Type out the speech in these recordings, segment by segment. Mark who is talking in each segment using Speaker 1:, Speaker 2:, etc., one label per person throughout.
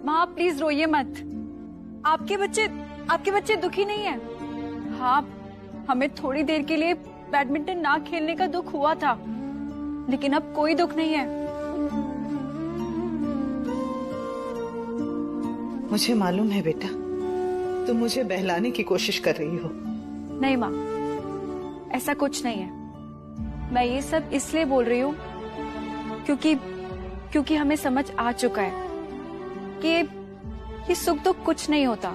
Speaker 1: माँ प्लीज रोइए मत। आपके बच्चे दुखी नहीं है। हाँ, हमें थोड़ी देर के लिए बैडमिंटन ना खेलने का दुख हुआ था, लेकिन अब कोई दुख नहीं है।
Speaker 2: मुझे मालूम है बेटा, तुम मुझे बहलाने की कोशिश कर रही हो।
Speaker 1: नहीं माँ, ऐसा कुछ नहीं है। मैं ये सब इसलिए बोल रही हूँ क्योंकि हमें समझ आ चुका है कि ये सुख दुख कुछ नहीं होता।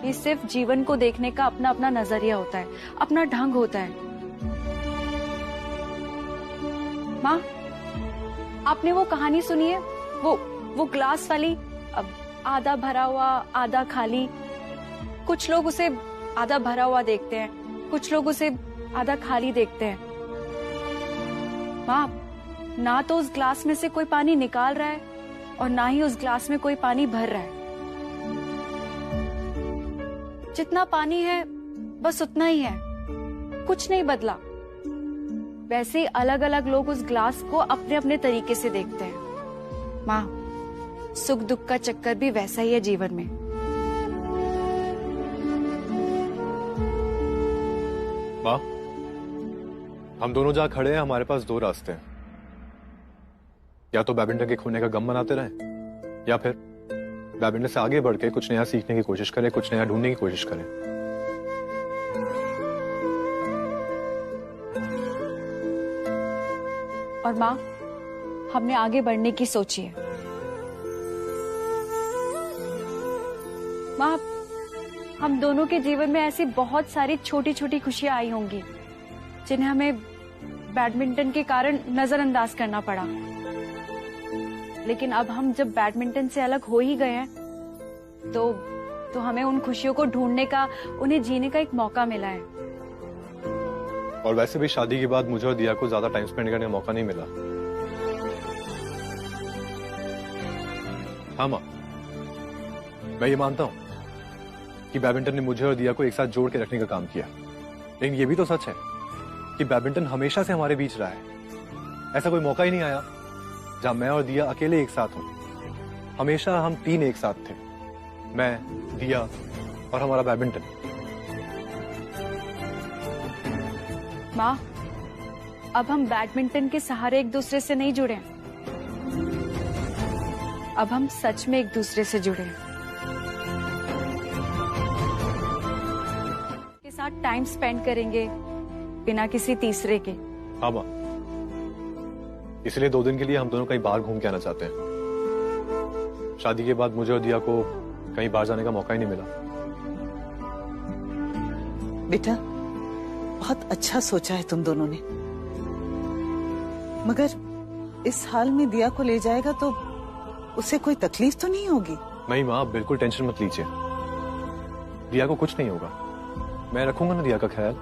Speaker 1: ये सिर्फ जीवन को देखने का अपना अपना नजरिया होता है, अपना ढंग होता है। माँ, आपने वो कहानी सुनी है, वो ग्लास वाली, अब आधा भरा हुआ आधा खाली। कुछ लोग उसे आधा भरा हुआ देखते हैं, कुछ लोग उसे आधा खाली देखते हैं। माँ, ना तो उस ग्लास में से कोई पानी निकाल रहा है और ना ही उस ग्लास में कोई पानी भर रहा है। जितना पानी है बस उतना ही है, कुछ नहीं बदला। वैसे ही अलग अलग लोग उस ग्लास को अपने अपने तरीके से देखते हैं। माँ, सुख दुख का चक्कर भी वैसा ही है जीवन में।
Speaker 3: माँ, हम दोनों जहाँ खड़े हैं हमारे पास दो रास्ते हैं। या तो बैडमिंटन के खोने का गम मनाते रहें, या फिर बैडमिंटन से आगे बढ़ के कुछ नया सीखने की कोशिश करें, कुछ नया ढूंढने की कोशिश करें।
Speaker 1: और माँ, हमने आगे बढ़ने की सोची है। माँ, हम दोनों के जीवन में ऐसी बहुत सारी छोटी छोटी खुशियां आई होंगी जिन्हें हमें बैडमिंटन के कारण नजरअंदाज करना पड़ा। लेकिन अब हम जब बैडमिंटन से अलग हो ही गए हैं तो हमें उन खुशियों को ढूंढने का, उन्हें जीने का एक मौका मिला है।
Speaker 3: और वैसे भी शादी के बाद मुझे और दिया को ज्यादा टाइम स्पेंड करने का मौका नहीं मिला। हाँ माँ, मैं ये मानता हूं कि बैडमिंटन ने मुझे और दिया को एक साथ जोड़ के रखने का काम किया, लेकिन ये भी तो सच है कि बैडमिंटन हमेशा से हमारे बीच रहा है। ऐसा कोई मौका ही नहीं आया जहां मैं और दिया अकेले एक साथ हों। हमेशा हम तीन एक साथ थे, मैं, दिया और हमारा बैडमिंटन।
Speaker 1: माँ, अब हम बैडमिंटन के सहारे एक दूसरे से नहीं जुड़े, अब हम सच में एक दूसरे से जुड़े हैं। के साथ टाइम स्पेंड करेंगे बिना किसी तीसरे के।
Speaker 3: हाँ माँ, इसलिए 2 दिन के लिए हम दोनों कहीं बाहर घूम के आना चाहते हैं। शादी के बाद मुझे और दिया को कहीं बाहर जाने का मौका ही नहीं मिला।
Speaker 2: बेटा, बहुत अच्छा सोचा है तुम दोनों ने, मगर इस हाल में दिया को ले जाएगा तो उसे कोई तकलीफ तो नहीं होगी?
Speaker 3: नहीं माँ, आप बिल्कुल टेंशन मत लीजिए। दिया को कुछ नहीं होगा, मैं रखूंगा ना दिया का ख्याल।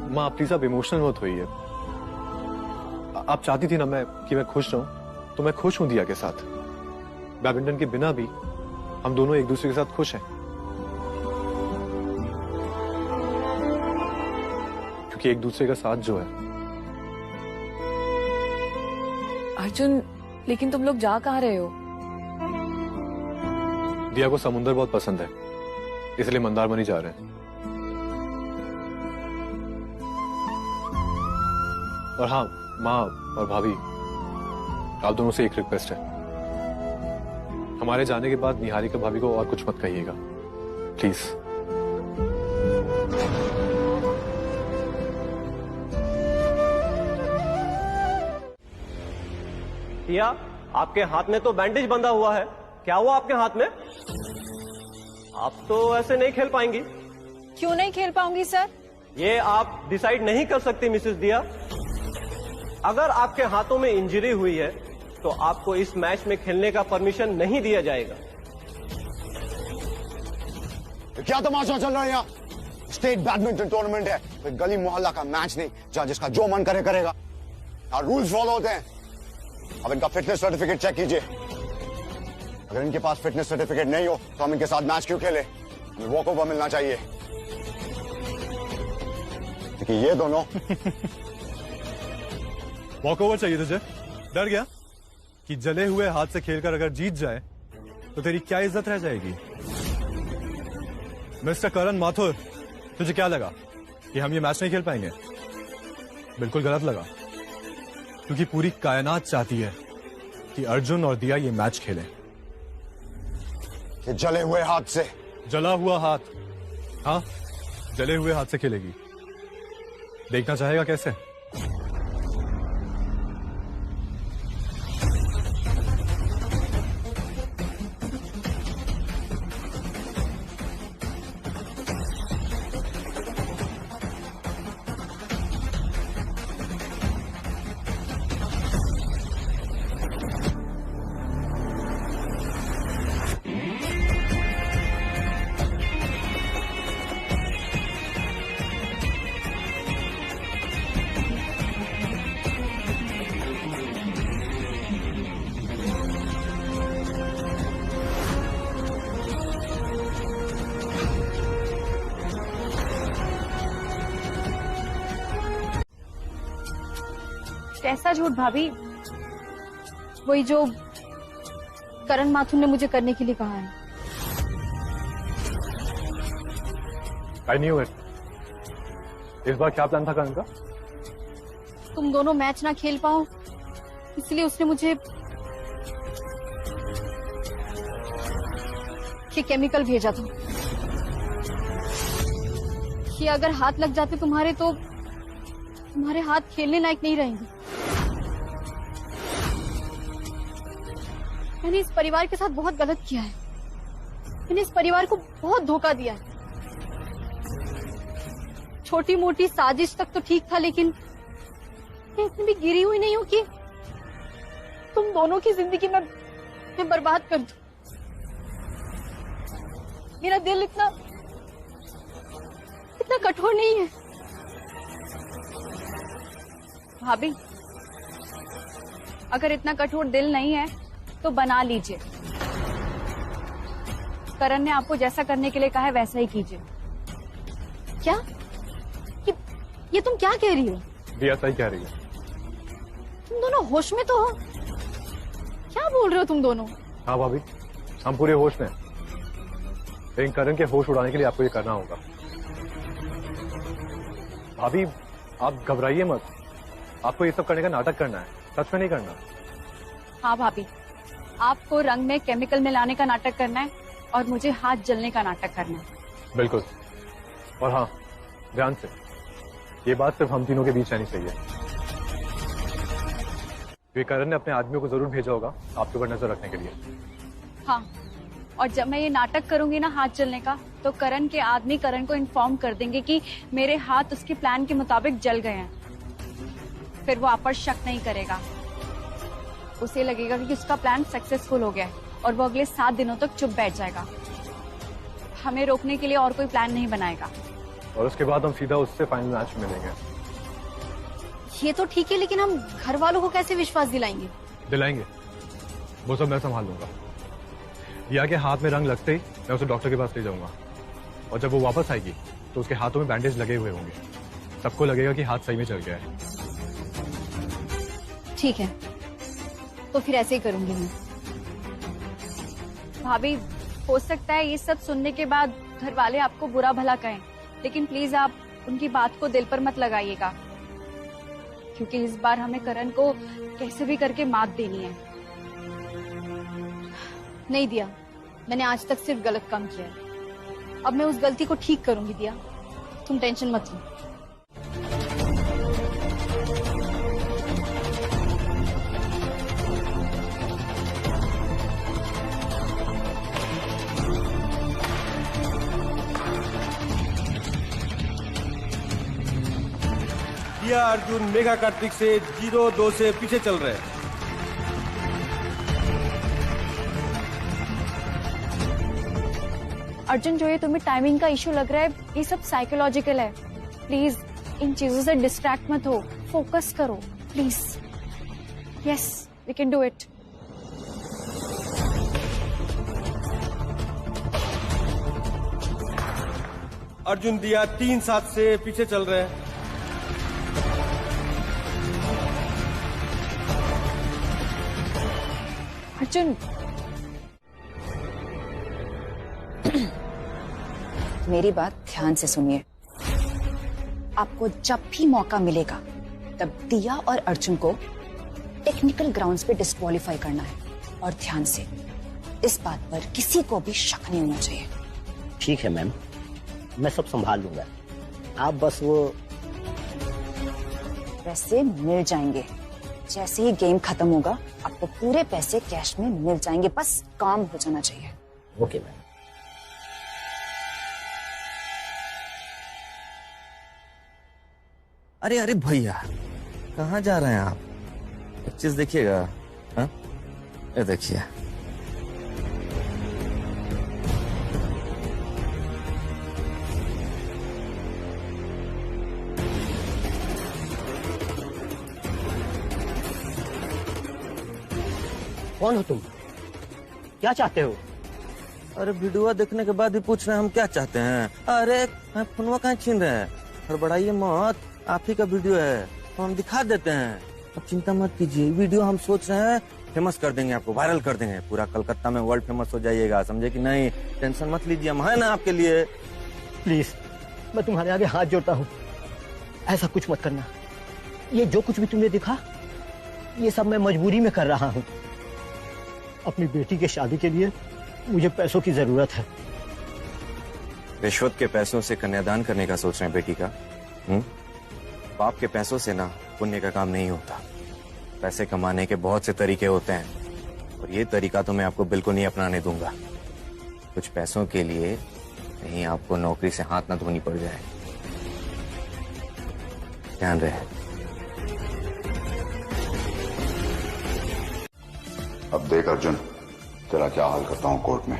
Speaker 3: माँ, प्लीज आप इमोशनल मत होइए। आप चाहती थी ना कि मैं खुश रहूं, तो मैं खुश हूं दिया के साथ। बैडमिंटन के बिना भी हम दोनों एक दूसरे के साथ खुश हैं, क्योंकि एक दूसरे का साथ जो है।
Speaker 4: अर्जुन, लेकिन तुम लोग जा कहाँ रहे हो?
Speaker 3: दिया को समुंदर बहुत पसंद है, इसलिए मंदारमनी जा रहे हैं। और हाँ माँ और भाभी, आप दोनों से एक रिक्वेस्ट है। हमारे जाने के बाद निहारिका भाभी को और कुछ मत कहिएगा, प्लीज।
Speaker 5: दिया, आपके हाथ में तो बैंडेज बंधा हुआ है, क्या हुआ आपके हाथ में? आप तो ऐसे नहीं खेल पाएंगी।
Speaker 1: क्यों नहीं खेल पाऊंगी सर?
Speaker 5: ये आप डिसाइड नहीं कर सकती मिसेस दिया। अगर आपके हाथों में इंजरी हुई है तो आपको इस मैच में खेलने का परमिशन नहीं दिया जाएगा।
Speaker 6: क्या तमाशा चल रहा है यहाँ? स्टेट बैडमिंटन टूर्नामेंट है, कोई गली मोहल्ला का मैच नहीं जहाँ जिसका जो मन करेगा। यहाँ रूल्स फॉलो होते हैं। अब इनका फिटनेस सर्टिफिकेट चेक कीजिए। अगर इनके पास फिटनेस सर्टिफिकेट नहीं हो तो हम इनके साथ मैच क्यों खेले? हमें वॉक ओवर मिलना चाहिए, क्योंकि ये दोनों
Speaker 3: वॉकओवर चाहिए तुझे? डर गया कि जले हुए हाथ से खेलकर अगर जीत जाए तो तेरी क्या इज्जत रह जाएगी? मिस्टर करण माथुर, तुझे क्या लगा कि हम ये मैच नहीं खेल पाएंगे? बिल्कुल गलत लगा, क्योंकि पूरी कायनात चाहती है कि अर्जुन और दिया ये मैच खेलें।
Speaker 6: कि जले हुए हाथ से?
Speaker 3: जला हुआ हाथ, हाँ, जले हुए हाथ से खेलेगी। देखना चाहेगा कैसे?
Speaker 1: कैसा झूठ भाभी? वही जो करण माथुर ने मुझे करने के लिए कहा है।
Speaker 3: I knew it. इस बार क्या प्लान था करण का?
Speaker 1: तुम दोनों मैच ना खेल पाओ, इसलिए उसने मुझे ये केमिकल भेजा था कि अगर हाथ लग जाते तुम्हारे तो तुम्हारे हाथ खेलने लायक नहीं रहेंगे। मैंने इस परिवार के साथ बहुत गलत किया है। मैंने इस परिवार को बहुत धोखा दिया है। छोटी मोटी साजिश तक तो ठीक था, लेकिन मैं इतनी भी गिरी हुई नहीं हूं कि तुम दोनों की जिंदगी में मैं बर्बाद कर दूं। मेरा दिल इतना कठोर नहीं है भाभी। अगर इतना कठोर दिल नहीं है तो बना लीजिए। करण ने आपको जैसा करने के लिए कहा है वैसा ही कीजिए। क्या? ये तुम क्या कह रही हो?
Speaker 3: दिया सही कह रही है।
Speaker 1: तुम दोनों होश में तो हो? क्या बोल रहे हो तुम दोनों?
Speaker 3: हाँ भाभी, हम पूरे होश में हैं। लेकिन करण के होश उड़ाने के लिए आपको ये करना होगा। भाभी, आप घबराइए मत। आपको ये सब करने का नाटक करना है, सच में नहीं करना।
Speaker 1: हाँ भाभी, आपको रंग में केमिकल मिलाने का नाटक करना है और मुझे हाथ जलने का नाटक करना है।
Speaker 3: बिल्कुल। और हाँ, ध्यान से, ये बात सिर्फ हम तीनों के बीच रहनी चाहिए। करण ने अपने आदमियों को जरूर भेजा होगा आपके ऊपर नजर रखने के लिए।
Speaker 1: हाँ, और जब मैं ये नाटक करूंगी ना हाथ जलने का, तो करण के आदमी करण को इन्फॉर्म कर देंगे कि मेरे हाथ उसके प्लान के मुताबिक जल गए हैं। फिर वो आप पर शक नहीं करेगा। उसे लगेगा कि उसका प्लान सक्सेसफुल हो गया है और वो अगले 7 दिनों तक चुप बैठ जाएगा। हमें रोकने के लिए और कोई प्लान नहीं बनाएगा।
Speaker 3: और उसके बाद हम सीधा उससे फाइनल मैच में मिलेंगे।
Speaker 1: ये तो ठीक है, लेकिन हम घर वालों को कैसे विश्वास दिलाएंगे?
Speaker 3: दिलाएंगे, वो सब मैं संभाल लूंगा। दिया के हाथ में रंग लगते ही मैं उसे डॉक्टर के पास ले जाऊंगा, और जब वो वापस आएगी तो उसके हाथों में बैंडेज लगे हुए होंगे। सबको लगेगा कि हाथ सही में चल गया है।
Speaker 1: ठीक है, तो फिर ऐसे ही करूंगी मैं। भाभी, हो सकता है ये सब सुनने के बाद घर वाले आपको बुरा भला कहें, लेकिन प्लीज आप उनकी बात को दिल पर मत लगाइएगा, क्योंकि इस बार हमें करण को कैसे भी करके मात देनी है। नहीं दिया, मैंने आज तक सिर्फ गलत काम किया है। अब मैं उस गलती को ठीक करूंगी दिया, तुम टेंशन मत लो।
Speaker 7: दिया अर्जुन मेघा कार्तिक से 0-2 से पीछे चल रहे हैं।
Speaker 1: अर्जुन, जो ये तुम्हें टाइमिंग का इशू लग रहा है, ये सब साइकोलॉजिकल है। प्लीज इन चीजों से डिस्ट्रैक्ट मत हो, फोकस करो please. Yes, we can do it.
Speaker 7: Arjun दिया 3-7 से पीछे चल रहे हैं।
Speaker 1: अर्जुन,
Speaker 8: मेरी बात ध्यान से सुनिए। आपको जब भी मौका मिलेगा तब दिया और अर्जुन को टेक्निकल ग्राउंड्स पे डिस्क्वालीफाई करना है, और ध्यान से, इस बात पर किसी को भी शक नहीं होना चाहिए।
Speaker 9: ठीक है मैम, मैं सब संभाल लूंगा। आप बस वो
Speaker 8: पैसे मिल जाएंगे। जैसे ही गेम खत्म होगा आपको पूरे पैसे कैश में मिल जाएंगे, बस काम हो जाना चाहिए।
Speaker 9: Okay ma'am.
Speaker 10: अरे अरे भैया, कहाँ जा रहे हैं आप? एक चीज देखिएगा। हाँ, ये देखिए।
Speaker 9: कौन हो तुम? क्या चाहते हो?
Speaker 10: अरे वीडियो देखने के बाद ही पूछ रहे हैं हम क्या चाहते हैं। अरे फोनवा कहाँ छीन रहे हैं? हड़बड़ाइए मत, आप ही का वीडियो है तो हम दिखा देते हैं। अब चिंता मत कीजिए, वीडियो हम सोच रहे हैं फेमस कर देंगे, आपको वायरल कर देंगे, पूरा कलकत्ता में वर्ल्ड फेमस हो जाइएगा, समझे कि नहीं? टेंशन मत लीजिए, हम है ना आपके लिए।
Speaker 9: प्लीज, मैं तुम्हारे आगे हाथ जोड़ता हूँ, ऐसा कुछ मत करना। ये जो कुछ भी तुमने दिखा, ये सब मैं मजबूरी में कर रहा हूँ। अपनी बेटी की शादी के लिए मुझे पैसों की जरूरत है।
Speaker 10: रिश्वत के पैसों से कन्यादान करने का सोच रहे हैं बेटी का? बाप के पैसों से ना पुण्य का काम नहीं होता। पैसे कमाने के बहुत से तरीके होते हैं, और ये तरीका तो मैं आपको बिल्कुल नहीं अपनाने दूंगा। कुछ पैसों के लिए कहीं आपको नौकरी से हाथ ना धोनी पड़ जाए, ध्यान रहे।
Speaker 6: अब देख अर्जुन, तेरा क्या हाल करता हूँ कोर्ट में।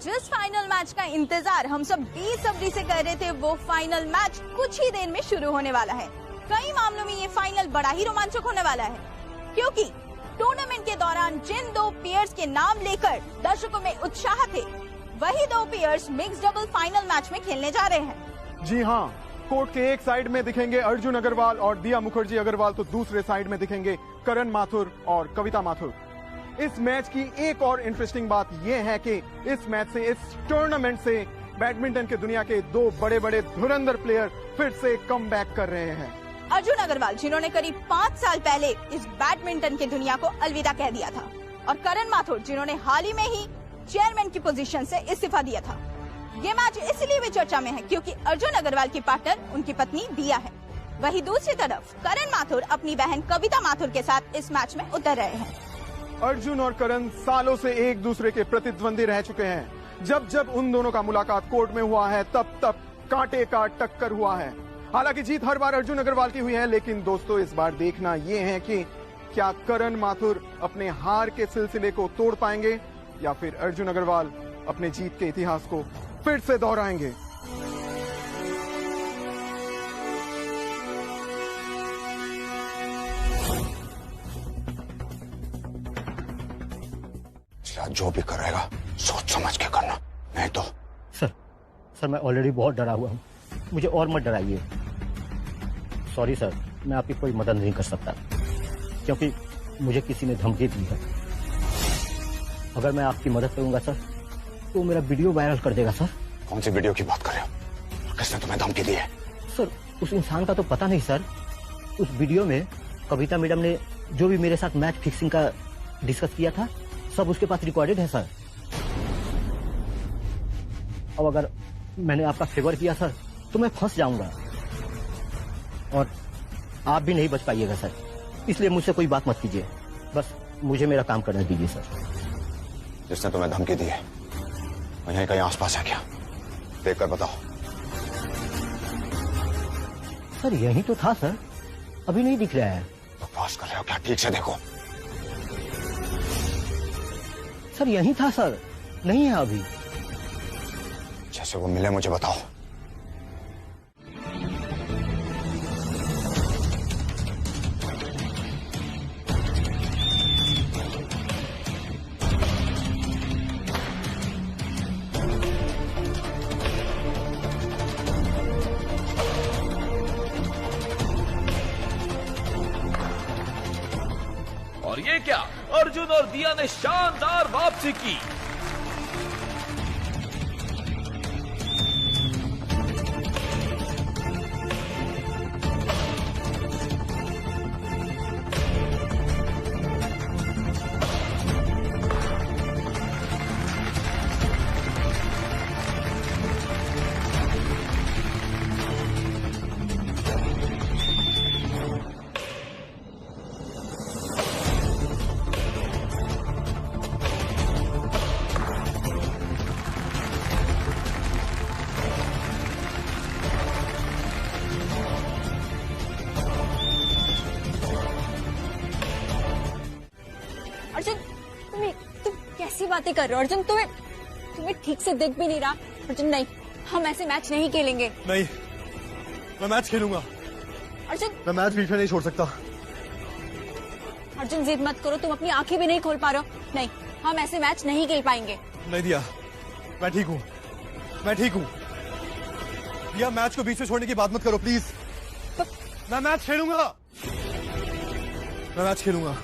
Speaker 11: जिस फाइनल मैच का इंतजार हम सब बेसब्री से कर रहे थे, वो फाइनल मैच कुछ ही देर में शुरू होने वाला है। कई मामलों में ये फाइनल बड़ा ही रोमांचक होने वाला है, क्योंकि टूर्नामेंट के दौरान जिन दो पेयर्स के नाम लेकर दर्शकों में उत्साह थे, वही दो pairs mix double final match में खेलने जा रहे हैं।
Speaker 12: जी हाँ, कोर्ट के एक साइड में दिखेंगे अर्जुन अग्रवाल और दिया मुखर्जी अग्रवाल, तो दूसरे साइड में दिखेंगे करण माथुर और कविता माथुर। इस मैच की एक और इंटरेस्टिंग बात यह है कि इस मैच से, इस टूर्नामेंट से बैडमिंटन की दुनिया के दो बड़े बड़े धुरंधर प्लेयर फिर से कमबैक कर रहे हैं।
Speaker 11: अर्जुन अग्रवाल, जिन्होंने करीब 5 साल पहले इस बैडमिंटन की दुनिया को अलविदा कह दिया था, और करण माथुर, जिन्होंने हाल ही में ही चेयरमैन की पोजीशन से इस्तीफा दिया था। ये मैच इसलिए भी चर्चा में है क्योंकि अर्जुन अग्रवाल की पार्टनर उनकी पत्नी दिया है। वहीं दूसरी तरफ करण माथुर अपनी बहन कविता माथुर के साथ इस मैच में उतर रहे हैं।
Speaker 12: अर्जुन और करण सालों से एक दूसरे के प्रतिद्वंदी रह चुके हैं। जब जब उन दोनों का मुलाकात कोर्ट में हुआ है, तब तब कांटे का टक्कर हुआ है। हालांकि जीत हर बार अर्जुन अग्रवाल की हुई है, लेकिन दोस्तों इस बार देखना ये है कि क्या करण माथुर अपने हार के सिलसिले को तोड़ पाएंगे, या फिर अर्जुन अग्रवाल अपने जीत के इतिहास को फिर से दोहराएंगे।
Speaker 6: जो भी करेगा सोच समझ के करना, नहीं तो।
Speaker 9: सर मैं ऑलरेडी बहुत डरा हुआ हूँ, मुझे और मत डराइए। सॉरी सर, मैं आपकी कोई मदद नहीं कर सकता, क्योंकि मुझे किसी ने धमकी दी है। अगर मैं आपकी मदद करूंगा सर, तो मेरा वीडियो वायरल कर देगा सर।
Speaker 6: कौन सी वीडियो की बात कर रहे हो? किसने तुम्हें धमकी दी है?
Speaker 9: सर उस इंसान का तो पता नहीं सर। उस वीडियो में कविता मैडम ने जो भी मेरे साथ मैच फिक्सिंग का डिस्कस किया था, सब उसके पास रिकॉर्डेड है सर। अब अगर मैंने आपका फेवर किया सर, तो मैं फंस जाऊंगा और आप भी नहीं बच पाइएगा सर। इसलिए मुझसे कोई बात मत कीजिए, बस मुझे मेरा काम करने दीजिए सर।
Speaker 6: जिसने तुम्हें धमकी दी है वो यहीं कहीं आसपास है क्या? देख कर बताओ।
Speaker 9: सर यही तो था सर, अभी नहीं दिख रहा है।
Speaker 6: बकवास कर रहे हो क्या? ठीक से देखो।
Speaker 9: सर यही था सर, नहीं है अभी।
Speaker 6: जैसे वो मिले मुझे बताओ।
Speaker 13: अर्जुन और दिया ने शानदार वापसी की।
Speaker 11: बातें कर रहे हो अर्जुन? तुम्हें ठीक से दिख भी नहीं रहा। अर्जुन नहीं, हम ऐसे मैच नहीं खेलेंगे।
Speaker 3: नहीं, मैं मैच खेलूंगा।
Speaker 11: अर्जुन,
Speaker 3: मैं मैच बीच में नहीं छोड़ सकता।
Speaker 11: अर्जुन जिद मत करो, तुम अपनी आंखें भी नहीं खोल पा रहे हो। नहीं, हम ऐसे मैच नहीं खेल पाएंगे।
Speaker 3: नहीं दिया, मैं ठीक हूँ, मैं ठीक हूँ। दिया, मैच को बीच में छोड़ने की बात मत करो प्लीज। मैं मैच खेलूंगा, मैं मैच खेलूंगा।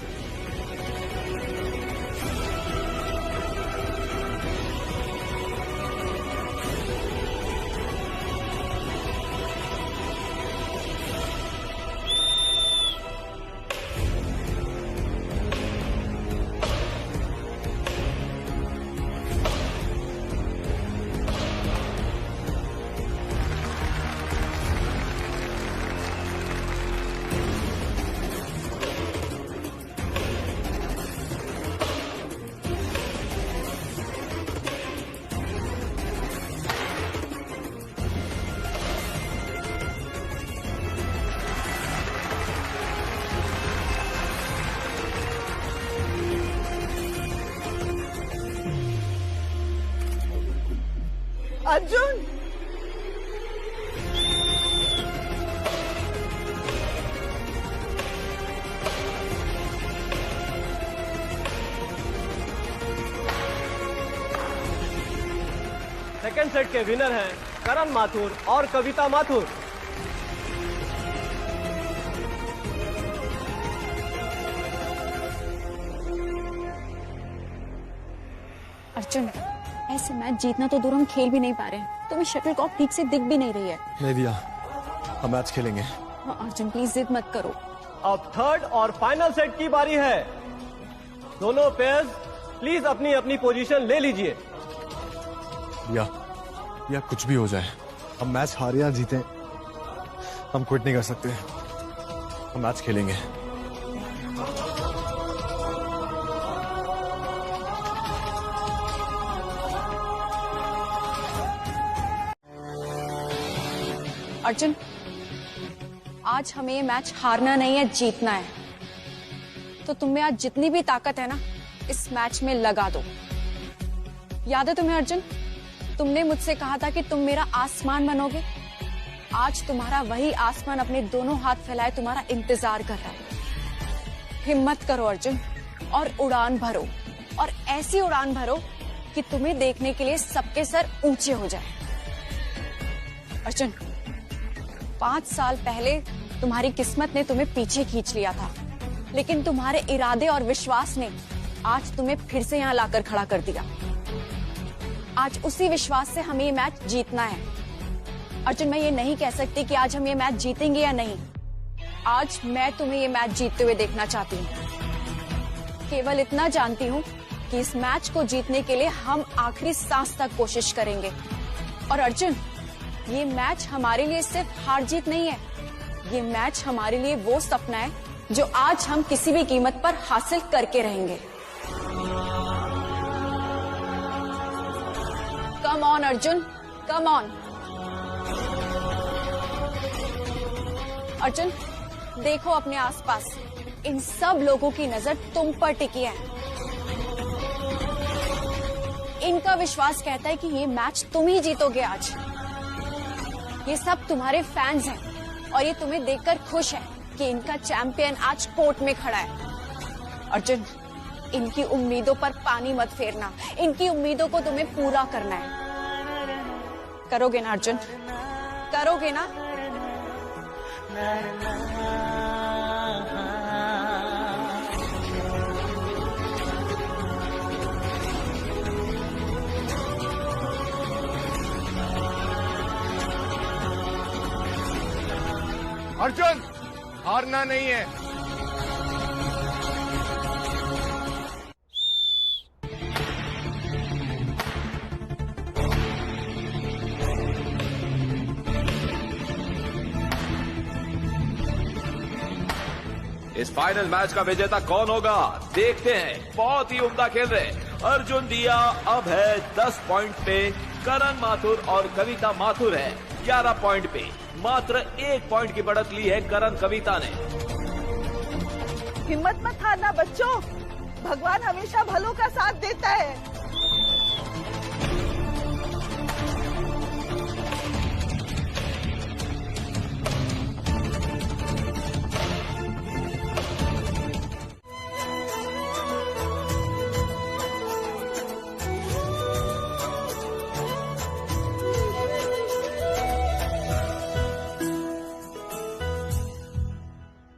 Speaker 2: अर्जुन,
Speaker 5: सेकंड सेट के विनर हैं करण माथुर और कविता माथुर।
Speaker 11: अर्जुन, ऐसे मैच जीतना तो दूर, हम खेल भी नहीं पा रहे हैं। तुम्हें शटलकॉक ठीक से दिख भी नहीं रही है।
Speaker 3: नहीं दिया, हम मैच खेलेंगे।
Speaker 11: हाँ, अर्जुन प्लीज जिद मत करो।
Speaker 5: अब थर्ड और फाइनल सेट की बारी है। दोनों पेयर्स प्लीज अपनी अपनी पोजीशन ले लीजिए।
Speaker 3: या कुछ भी हो जाए, हम मैच हारे या जीते, हम क्विट नहीं कर सकते। हम मैच खेलेंगे।
Speaker 11: अर्जुन, आज हमें ये मैच हारना नहीं है, जीतना है। तो तुम्हें आज जितनी भी ताकत है ना, इस मैच में लगा दो। याद है तुम्हें अर्जुन, तुमने मुझसे कहा था कि तुम मेरा आसमान बनोगे। आज तुम्हारा वही आसमान अपने दोनों हाथ फैलाए तुम्हारा इंतजार कर रहा है। हिम्मत करो अर्जुन और उड़ान भरो, और ऐसी उड़ान भरो कि तुम्हें देखने के लिए सबके सर ऊंचे हो जाए। अर्जुन, 5 साल पहले तुम्हारी किस्मत ने तुम्हें पीछे खींच लिया था, लेकिन तुम्हारे इरादे और विश्वास ने आज तुम्हें फिर से यहाँ लाकर खड़ा कर दिया। आज उसी विश्वास से हमें ये मैच जीतना है। अर्जुन, मैं ये नहीं कह सकती कि आज हम ये मैच जीतेंगे या नहीं। आज मैं तुम्हें ये मैच जीतते हुए देखना चाहती हूँ। केवल इतना जानती हूँ कि इस मैच को जीतने के लिए हम आखिरी सांस तक कोशिश करेंगे। और अर्जुन, ये मैच हमारे लिए सिर्फ हार जीत नहीं है, ये मैच हमारे लिए वो सपना है जो आज हम किसी भी कीमत पर हासिल करके रहेंगे। Come on Arjun, come on. Arjun, देखो अपने आसपास, इन सब लोगों की नजर तुम पर टिकी है। इनका विश्वास कहता है कि ये मैच तुम ही जीतोगे आज। ये सब तुम्हारे फैंस हैं और ये तुम्हें देखकर खुश है कि इनका चैंपियन आज कोर्ट में खड़ा है। अर्जुन, इनकी उम्मीदों पर पानी मत फेरना, इनकी उम्मीदों को तुम्हें पूरा करना है। करोगे ना अर्जुन, करोगे ना?
Speaker 12: अर्जुन, हारना नहीं है।
Speaker 13: इस फाइनल मैच का विजेता कौन होगा देखते हैं। बहुत ही उम्दा खेल रहे अर्जुन दिया अब है 10 पॉइंट पे, करण माथुर और कविता माथुर है 11 पॉइंट पे। मात्र 1 पॉइंट की बढ़त ली है करण कविता ने।
Speaker 2: हिम्मत मत हारना बच्चों, भगवान हमेशा भलों का साथ देता है।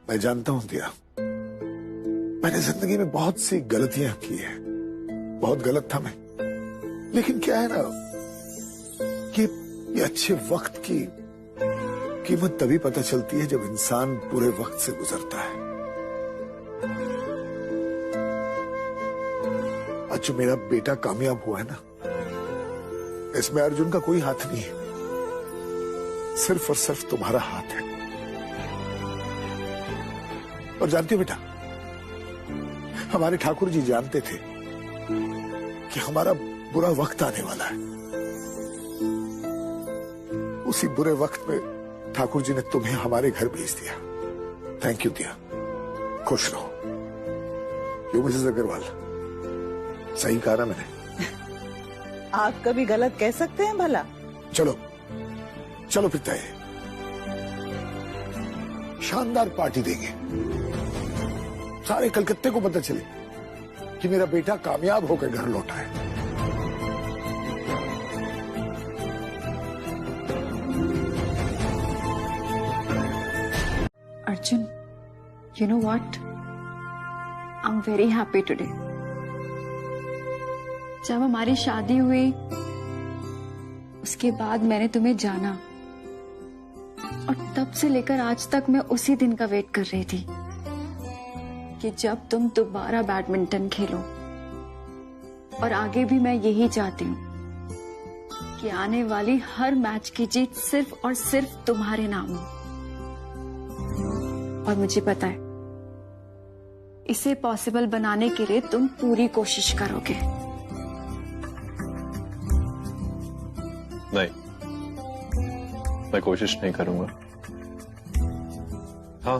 Speaker 14: मैं जानता हूं दिया, मैंने जिंदगी में बहुत सी गलतियां की है, बहुत गलत था मैं। लेकिन क्या है ना कि ये अच्छे वक्त की कीमत तभी पता चलती है जब इंसान पूरे वक्त से गुजरता है। आज जो मेरा बेटा कामयाब हुआ है ना, इसमें अर्जुन का कोई हाथ नहीं है, सिर्फ और सिर्फ तुम्हारा हाथ है। और जानते हो बेटा, हमारे ठाकुर जी जानते थे कि हमारा बुरा वक्त आने वाला है। उसी बुरे वक्त में ठाकुर जी ने तुम्हें हमारे घर भेज दिया। थैंक यू दिया, खुश रहो। क्यों मिसेस अग्रवाल, सही कहा ना मैंने?
Speaker 2: आप कभी गलत कह सकते हैं भला?
Speaker 14: चलो चलो पिता, शानदार पार्टी देंगे, सारे कलकत्ते को पता चले कि मेरा बेटा कामयाब होकर घर लौटा है।
Speaker 1: Arjun, you know what? I'm very happy today. जब हमारी शादी हुई उसके बाद मैंने तुम्हें जाना और तब से लेकर आज तक मैं उसी दिन का वेट कर रही थी कि जब तुम दोबारा बैडमिंटन खेलो। और आगे भी मैं यही चाहती हूँ कि आने वाली हर मैच की जीत सिर्फ और सिर्फ तुम्हारे नाम हो। और मुझे पता है इसे पॉसिबल बनाने के लिए तुम पूरी कोशिश करोगे।
Speaker 3: नहीं, मैं कोशिश नहीं करूंगा। हाँ,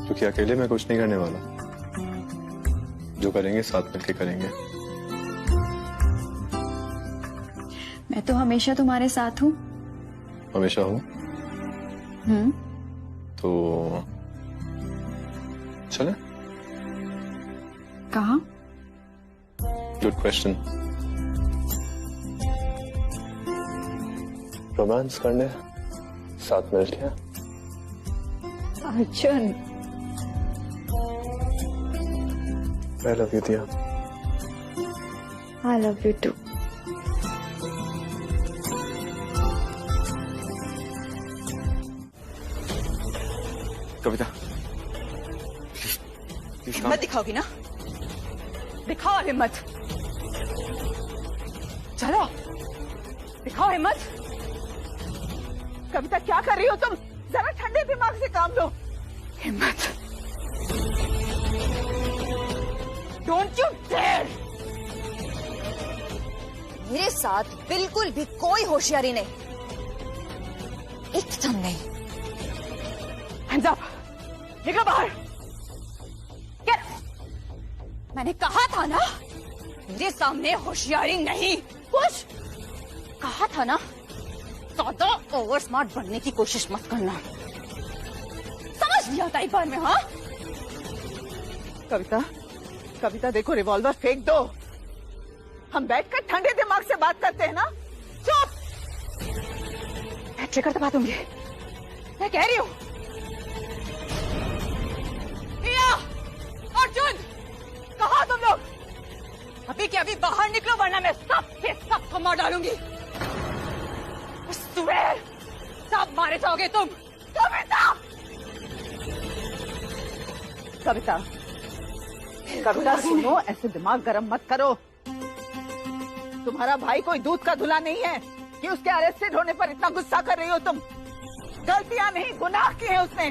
Speaker 3: क्योंकि अकेले मैं कुछ नहीं करने वाला। जो करेंगे साथ मिलके करेंगे।
Speaker 1: मैं तो हमेशा तुम्हारे साथ हूँ।
Speaker 3: हमेशा हूँ? तो चले?
Speaker 1: कहाँ?
Speaker 3: Good question. रोमांस करने साथ मिलके।
Speaker 1: Arjun,
Speaker 3: I love you, Diya.
Speaker 1: I love you too.
Speaker 10: कविता,
Speaker 11: हिम्मत दिखाओगी ना? दिखाओ हिम्मत। चलो दिखाओ हिम्मत।
Speaker 2: कविता क्या कर रही हो तुम? जरा ठंडे दिमाग से काम लो।
Speaker 11: हिम्मत, डोंट यू डेयर।
Speaker 8: मेरे साथ बिल्कुल भी कोई होशियारी नहीं, एकदम नहीं।
Speaker 11: हैंड्स अप, निकलो बाहर। Get! मैंने कहा था ना मेरे सामने होशियारी नहीं। कुछ कहा था ना, ज्यादा ओवर स्मार्ट बनने की कोशिश मत करना। समझ लिया था एक बार में? हाँ
Speaker 2: कविता, कविता देखो, रिवॉल्वर फेंक दो। हम बैठकर ठंडे दिमाग से बात करते हैं ना। चुप।
Speaker 11: मैं ट्रिगर दबा दूंगी, मैं कह रही हूँ। अर्जुन, कहाँ तुम लोग? अभी के अभी बाहर निकलो वरना मैं सबको मार डालूंगी। सब मारे जाओगे तुम।
Speaker 2: कविता कविता कविता सुनो, ऐसे दिमाग गरम मत करो। तुम्हारा भाई कोई दूध का धुला नहीं है कि उसके अरेस्टेड होने पर इतना गुस्सा कर रही हो तुम। गलतियां नहीं, गुनाह किए हैं उसने।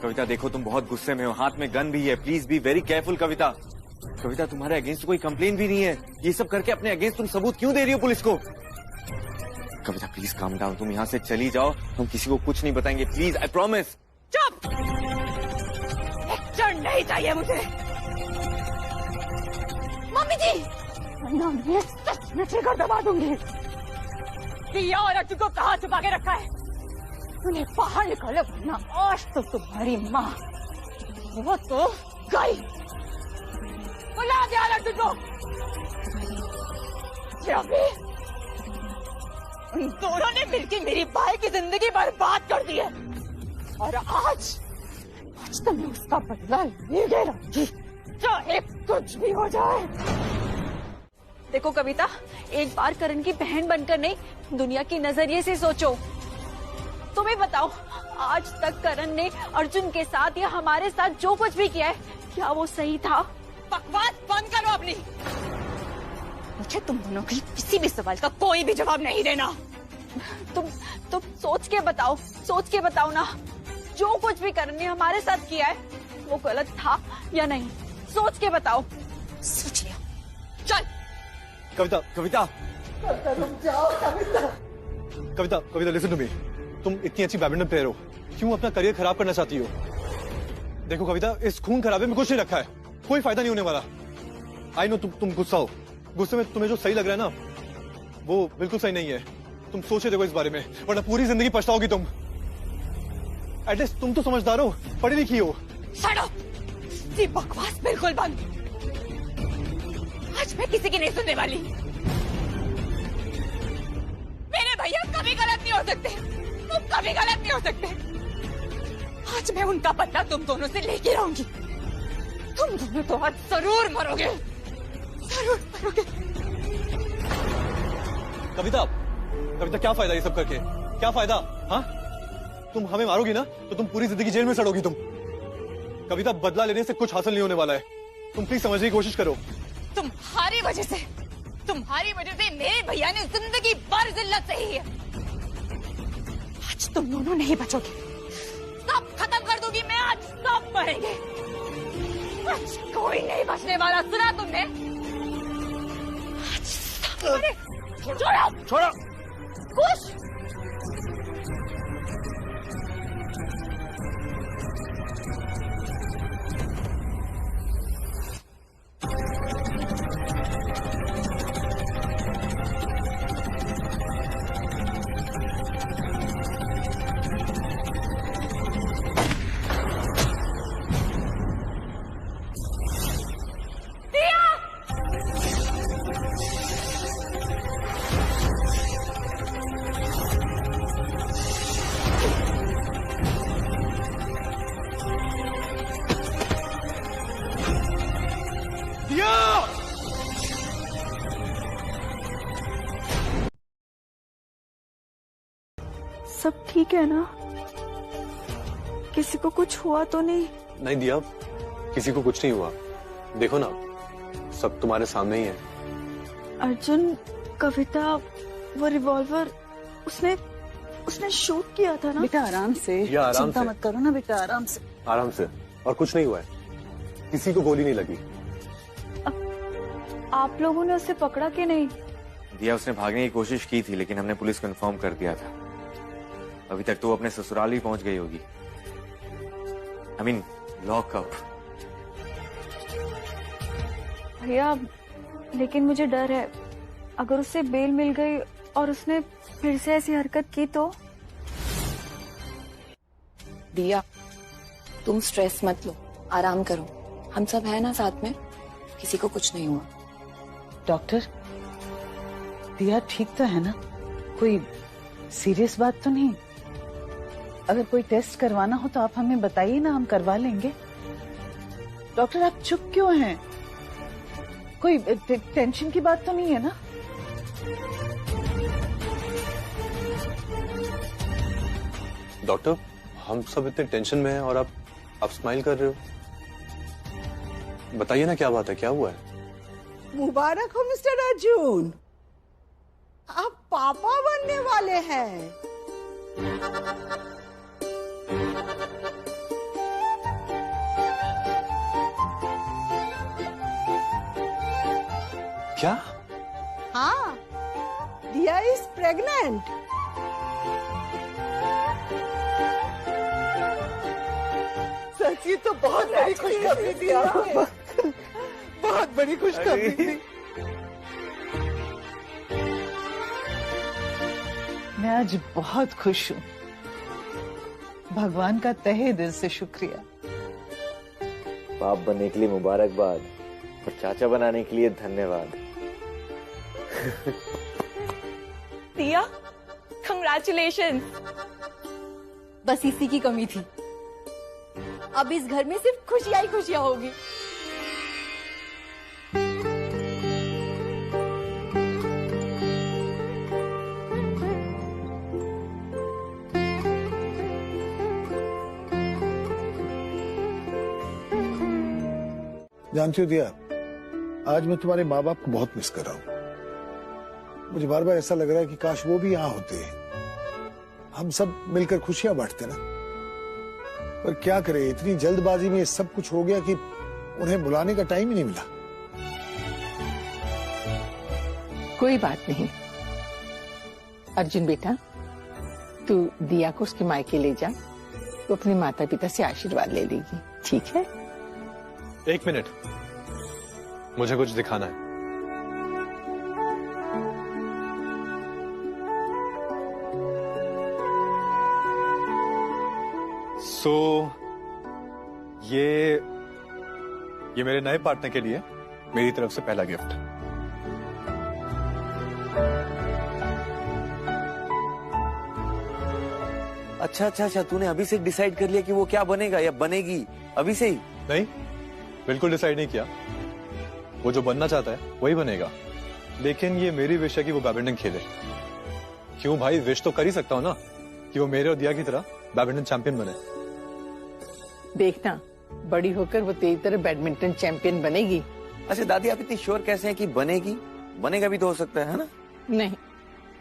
Speaker 10: कविता देखो, तुम बहुत गुस्से में हो, हाथ में गन भी है, प्लीज बी वेरी केयरफुल कविता। कविता तुम्हारे अगेंस्ट कोई कंप्लेन भी नहीं है, ये सब करके अपने अगेंस्ट तुम सबूत क्यों दे रही हो पुलिस को? कविता प्लीज काम डाउन, तुम यहाँ से चली जाओ, हम किसी को कुछ नहीं बताएंगे, प्लीज, आई प्रॉमिस।
Speaker 11: चुप! लेक्चर नहीं चाहिए मुझे। मम्मी जी, मैं सच में ट्रिगर दबा दूंगी। दिया और अर्जुन को कहाँ छुपा के रखा है? उन्हें बाहर निकालो वरना आज तो तुम्हारी माँ वो तो गई। बुला दिया अर्जुन को। रवि, उन दोनों ने मिलकर मेरी भाई की जिंदगी बर्बाद कर दी है और आज तुम उसका बदला लेगे रवि, चाहे कुछ भी हो जाए।
Speaker 1: देखो कविता, एक बार करण की बहन बनकर नहीं, दुनिया की नजरिए से सोचो। तुम्हें बताओ, आज तक करण ने अर्जुन के साथ या हमारे साथ जो कुछ भी किया है, क्या वो सही था?
Speaker 11: बकवास बंद करो अपनी। मुझे तुम दोनों के किसी भी सवाल का कोई भी जवाब नहीं देना।
Speaker 1: तुम सोच के बताओ, सोच के बताओ ना, जो कुछ भी करण ने हमारे साथ किया है वो गलत था या नहीं? सोच के बताओ।
Speaker 11: सोच लिया, चल।
Speaker 3: कविता कविता
Speaker 2: जाओ कविता।
Speaker 3: कविता कविता लिसन टू मी, तुम इतनी अच्छी बैडमिंटन प्लेयर हो, क्यों अपना करियर खराब करना चाहती हो? देखो कविता, इस खून खराबे में कुछ नहीं रखा है, कोई फायदा नहीं होने वाला। आई नो तुम गुस्सा हो, गुस्से में तुम्हें जो सही लग रहा है ना वो बिल्कुल सही नहीं है। तुम सोचे देखो इस बारे में, वरना पूरी जिंदगी पछताओगी तुम। एटलीस्ट तुम तो समझदार हो, पढ़ी लिखी हो।
Speaker 11: ये बकवास बिल्कुल बंद। आज मैं किसी की नहीं सुनने वाली। मेरे भैया कभी गलत नहीं हो सकते, तुम कभी गलत नहीं हो सकते। आज मैं उनका बदला तुम दोनों से लेके रहूंगी। तुम दोनों तो आज जरूर मरोगे, जरूर मरोगे।
Speaker 3: कविता कविता, क्या फायदा ये सब करके? क्या फायदा? हाँ, तुम हमें मारोगी ना तो तुम पूरी जिंदगी जेल में सड़ोगी तुम। कविता, बदला लेने से कुछ हासिल नहीं होने वाला है, तुम प्लीज समझने की कोशिश करो।
Speaker 11: तुम्हारी वजह से मेरे भैया ने जिंदगी भर जिल्लत सही है। आज तुम दोनों नहीं बचोगे, सब खत्म कर दूंगी मैं। आज सब मरेंगे, आज कोई नहीं बचने वाला। सुना तुमने? आज सब मरे। छोड़ो,
Speaker 3: छोड़ो।
Speaker 11: कुछ
Speaker 1: सब ठीक है ना? किसी को कुछ हुआ तो नहीं?
Speaker 3: नहीं दिया, किसी को कुछ नहीं हुआ। देखो ना, सब तुम्हारे सामने ही है।
Speaker 1: अर्जुन, कविता, वो रिवॉल्वर उसने शूट किया था ना?
Speaker 2: बेटा आराम से, चिंता मत करो ना बेटा, आराम से।
Speaker 3: आराम से, और कुछ नहीं हुआ है, किसी को गोली नहीं लगी।
Speaker 1: आप लोगों ने उसे पकड़ा कि नहीं?
Speaker 10: दिया, उसने भागने की कोशिश की थी लेकिन हमने पुलिस को इन्फॉर्म कर दिया था। अभी तक तो वो अपने ससुराल भी पहुंच गई होगी। I mean, lockup.
Speaker 1: भैया, लेकिन मुझे डर है, अगर उसे बेल मिल गई और उसने फिर से ऐसी हरकत की तो?
Speaker 8: दिया, तुम स्ट्रेस मत लो, आराम करो, हम सब है ना साथ में, किसी को कुछ नहीं हुआ।
Speaker 2: डॉक्टर, दिया ठीक तो है ना? कोई सीरियस बात तो नहीं? अगर कोई टेस्ट करवाना हो तो आप हमें बताइए ना, हम करवा लेंगे। डॉक्टर, आप चुप क्यों हैं? कोई टेंशन की बात तो नहीं है ना?
Speaker 3: डॉक्टर, हम सब इतने टेंशन में हैं और आप स्माइल कर रहे हो। बताइए ना क्या बात है, क्या हुआ है?
Speaker 15: मुबारक हो मिस्टर अर्जुन, आप पापा बनने वाले हैं।
Speaker 3: क्या?
Speaker 15: हाँ, दिया इज प्रेग्नेंट। सच्ची तो बहुत बड़ी खुशखबरी थी आपको, बहुत बड़ी खुशखबरी थी।
Speaker 2: मैं आज बहुत खुश हूँ। भगवान का तहे दिल से शुक्रिया।
Speaker 10: बाप बनने के लिए मुबारकबाद और चाचा बनाने के लिए धन्यवाद।
Speaker 4: दिया, कंग्रेचुलेशंस।
Speaker 11: बस इसी की कमी थी, अब इस घर में सिर्फ खुशियां ही खुशियां होगी।
Speaker 14: जानती हो दिया, आज मैं तुम्हारे माँ बाप को बहुत मिस कर रहा हूँ। मुझे बार बार ऐसा लग रहा है कि काश वो भी यहाँ होते, हम सब मिलकर खुशियां बांटते ना। पर क्या करें, इतनी जल्दबाजी में सब कुछ हो गया कि उन्हें बुलाने का टाइम ही नहीं मिला।
Speaker 16: कोई बात नहीं अर्जुन बेटा, तू दिया को उसके मायके ले जा, तो अपने माता पिता से आशीर्वाद ले लेगी, ठीक है?
Speaker 3: एक मिनट, मुझे कुछ दिखाना है। ये मेरे नए पार्टनर के लिए मेरी तरफ से पहला गिफ्ट।
Speaker 10: अच्छा, तूने अभी से डिसाइड कर लिया कि वो क्या बनेगा या बनेगी? अभी से ही?
Speaker 3: नहीं, बिल्कुल डिसाइड नहीं किया। वो जो बनना चाहता है वही बनेगा, लेकिन ये मेरी विश है कि वो बैडमिंटन खेले। क्यों भाई, विश तो कर ही सकता हूँ ना कि वो मेरे और दिया की तरह बैडमिंटन चैंपियन बने।
Speaker 16: देखना, बड़ी होकर वो तेरी तरह बैडमिंटन चैंपियन बनेगी।
Speaker 10: अच्छा दादी, आप इतनी श्योर कैसे हैं कि बनेगी? बनेगा भी तो हो सकता है ना?
Speaker 16: नहीं,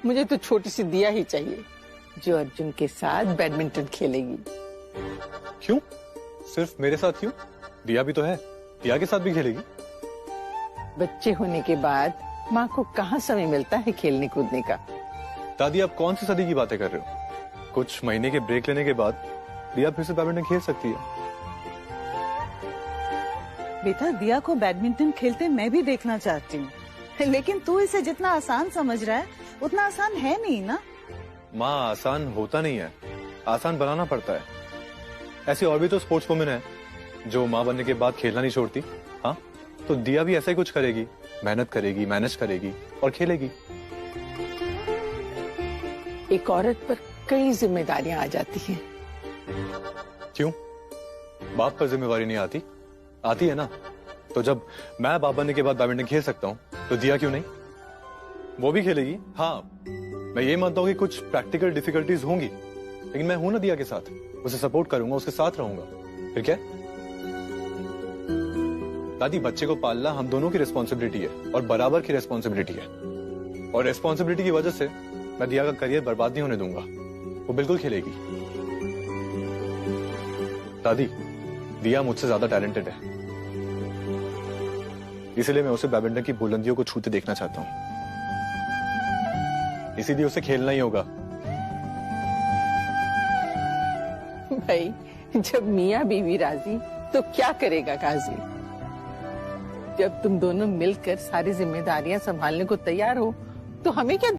Speaker 16: मुझे तो छोटी सी दिया ही चाहिए जो अर्जुन के साथ बैडमिंटन खेलेगी।
Speaker 3: क्यों? सिर्फ मेरे साथ क्यों? दिया भी तो है, दिया के साथ भी खेलेगी।
Speaker 16: बच्चे होने के बाद माँ को कहाँ समय मिलता है खेलने कूदने का।
Speaker 3: दादी, आप कौन सी सदी की बातें कर रहे हो? कुछ महीने के ब्रेक लेने के बाद दिया फिर से बैडमिंटन खेल सकती है।
Speaker 2: बेटा, दिया को बैडमिंटन खेलते मैं भी देखना चाहती हूँ, लेकिन तू इसे जितना आसान समझ रहा है उतना आसान है नहीं ना।
Speaker 3: माँ, आसान होता नहीं है, आसान बनाना पड़ता है। ऐसी और भी तो स्पोर्ट्स वुमेन है जो माँ बनने के बाद खेलना नहीं छोड़ती। हाँ, तो दिया भी ऐसा ही कुछ करेगी, मेहनत करेगी, मैनेज करेगी और खेलेगी।
Speaker 16: एक औरत पर कई जिम्मेदारियां आ जाती हैं।
Speaker 3: क्यों? बाप पर जिम्मेवारी नहीं आती? आती है ना। तो जब मैं बाप बनने के बाद बैडमिंटन खेल सकता हूँ तो दिया क्यों नहीं? वो भी खेलेगी। हाँ, मैं ये मानता हूँ कि कुछ प्रैक्टिकल डिफिकल्टीज होंगी, लेकिन मैं हूं ना दिया के साथ, उसे सपोर्ट करूंगा, उसके साथ रहूंगा। फिर क्या? दादी, बच्चे को पालना हम दोनों की रिस्पॉन्सिबिलिटी है और बराबर की रिस्पॉन्सिबिलिटी है। और रिस्पॉन्सिबिलिटी की वजह से मैं दिया का करियर बर्बाद नहीं होने दूंगा। वो बिल्कुल खेलेगी। दादी, दिया मुझसे ज्यादा टैलेंटेड है, इसलिए मैं उसे बैडमिंटन की बुलंदियों को छूते देखना चाहता हूँ। इसीलिए उसे खेलना ही होगा।
Speaker 16: भाई, जब मियाँ बीवी राजी तो क्या करेगा काजी? जब तुम दोनों मिलकर सारी जिम्मेदारियां संभालने को तैयार हो तो हमें क्या